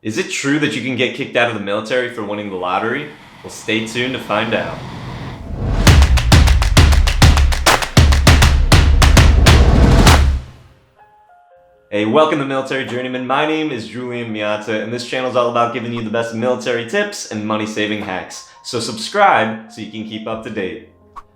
Is it true that you can get kicked out of the military for winning the lottery? Well, stay tuned to find out. Hey, welcome to Military Journeymen. My name is Julian Miata, and this channel is all about giving you the best military tips and money-saving hacks. So subscribe so you can keep up to date.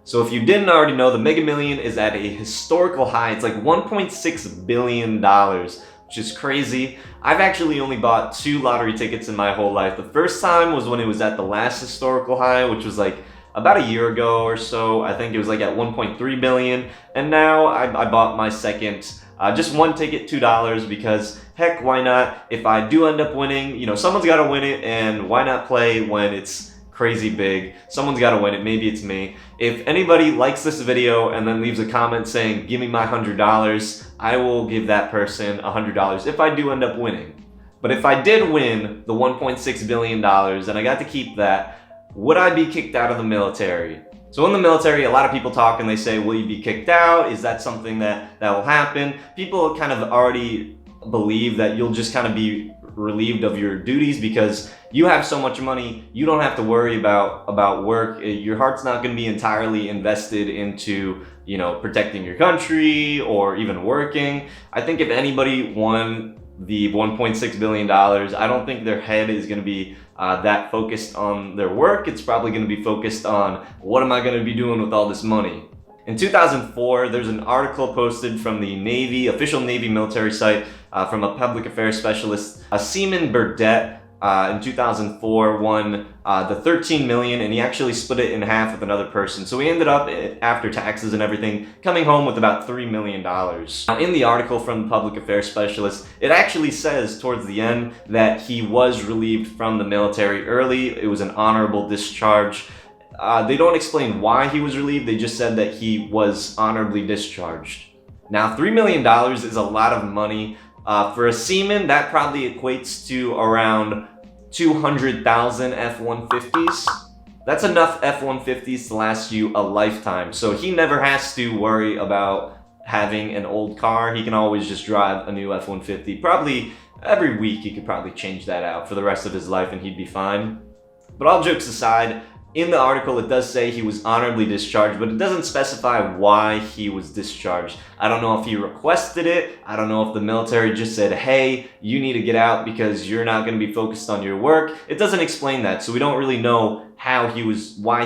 So if you didn't already know, the Mega Million is at a historical high. It's like $1.6 billion, which is crazy. I've actually only bought 2 lottery tickets in my whole life. The first time was when it was at the last historical high, which was like about a year ago or so. I think it was like at 1.3 billion. And now I bought my second, just one ticket, $2, because heck, why not? If I do end up winning, you know, someone's got to win it, and why not play when it's crazy big? Someone's got to win it. Maybe it's me. If anybody likes this video and then leaves a comment saying, give me my $100, I will give that person $100 if I do end up winning. But if I did win the $1.6 billion and I got to keep that, would I be kicked out of the military? So in the military, a lot of people talk and they say, will you be kicked out? Is that something that will happen? People kind of already believe that you'll just kind of be relieved of your duties because you have so much money, you don't have to worry about work. Your heart's not going to be entirely invested into, you know, protecting your country or even working. I think if anybody won the $1.6 billion, I don't think their head is going to be that focused on their work. It's probably going to be focused on, what am I going to be doing with all this money? In 2004, there's an article posted from the Navy, official Navy military site, from a public affairs specialist. Seaman Burdette in 2004 won the $13 million, and he actually split it in half with another person. So he ended up, after taxes and everything, coming home with about $3 million. Now, in the article from the public affairs specialist, it actually says towards the end that he was relieved from the military early. It was an honorable discharge. They don't explain why he was relieved. They just said that he was honorably discharged. Now, $3 million is a lot of money. For a seaman, that probably equates to around 200,000 F-150s. That's enough F-150s to last you a lifetime. So he never has to worry about having an old car. He can always just drive a new F-150. Probably every week he could probably change that out for the rest of his life and he'd be fine. But all jokes aside, in the article, it does say he was honorably discharged, but it doesn't specify why he was discharged. I don't know if he requested it. I don't know if the military just said, hey, you need to get out because you're not going to be focused on your work. It doesn't explain that, so we don't really know why he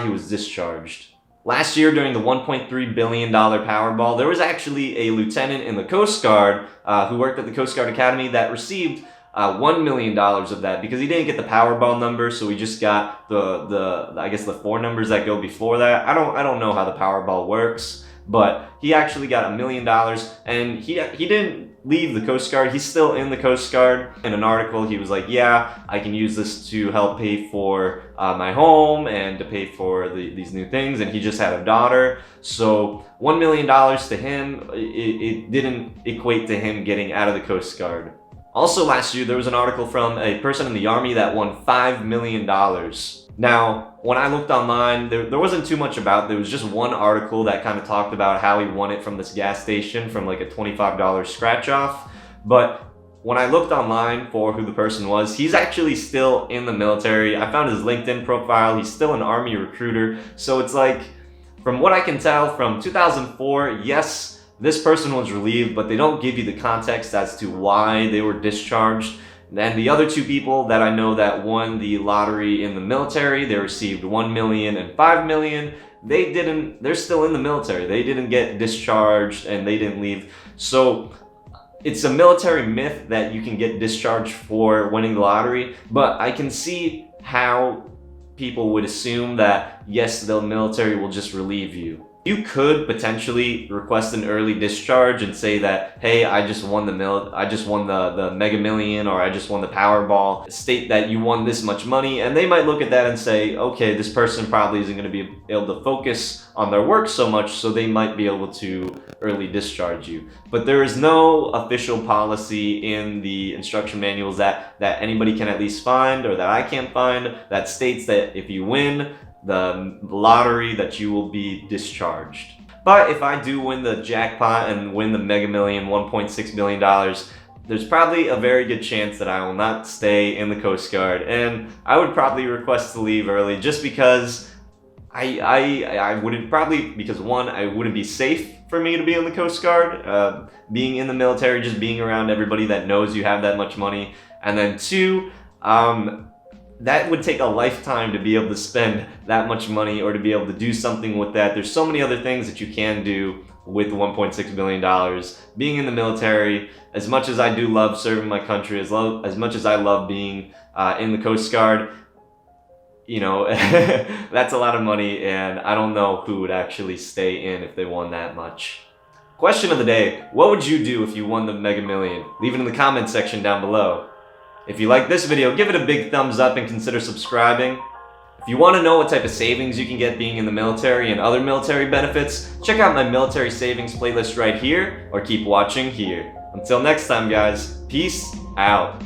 was discharged. Last year, during the $1.3 billion Powerball, there was actually a lieutenant in the Coast Guard who worked at the Coast Guard Academy that received $1 million of that because he didn't get the Powerball number, so he just got I guess the 4 numbers that go before that. I don't know how the Powerball works, but he actually got $1 million, and he didn't leave the Coast Guard. He's still in the Coast Guard. In an article, he was like, yeah, I can use this to help pay for my home and to pay for these new things, and he just had a daughter. So $1 million to him, it didn't equate to him getting out of the Coast Guard. Also last year, there was an article from a person in the Army that won $5 million. Now, when I looked online, there wasn't too much about it. There was just one article that kind of talked about how he won it from this gas station from like a $25 scratch off. But when I looked online for who the person was, he's actually still in the military. I found his LinkedIn profile. He's still an Army recruiter. So it's like, from what I can tell, from 2004, yes, this person was relieved, but they don't give you the context as to why they were discharged. And the other 2 people that I know that won the lottery in the military, they received $1 million and $5 million. They're still in the military. They didn't get discharged and they didn't leave. So it's a military myth that you can get discharged for winning the lottery, but I can see how people would assume that, yes, the military will just relieve you. You could potentially request an early discharge and say that, hey, I just won the Mega Million, or I just won the Powerball. State that you won this much money, and they might look at that and say, okay, this person probably isn't going to be able to focus on their work so much, so they might be able to early discharge you. But there is no official policy in the instruction manuals that anybody can at least find, or that I can't find, that states that if you win the lottery that you will be discharged. But if I do win the jackpot and win the Mega Million, $1.6 billion, there's probably a very good chance that I will not stay in the Coast Guard, and I would probably request to leave early just because I wouldn't probably, because one, it wouldn't be safe for me to be in the Coast Guard, being in the military, just being around everybody that knows you have that much money, and then two, that would take a lifetime to be able to spend that much money or to be able to do something with that. There's so many other things that you can do with $1.6 billion. Being in the military, as much as I do love serving my country, as much as I love being in the Coast Guard, you know, that's a lot of money, and I don't know who would actually stay in if they won that much. Question of the day, what would you do if you won the Mega Million? Leave it in the comment section down below. If you like this video, give it a big thumbs up and consider subscribing. If you want to know what type of savings you can get being in the military and other military benefits, check out my military savings playlist right here, or keep watching here. Until next time, guys, peace out.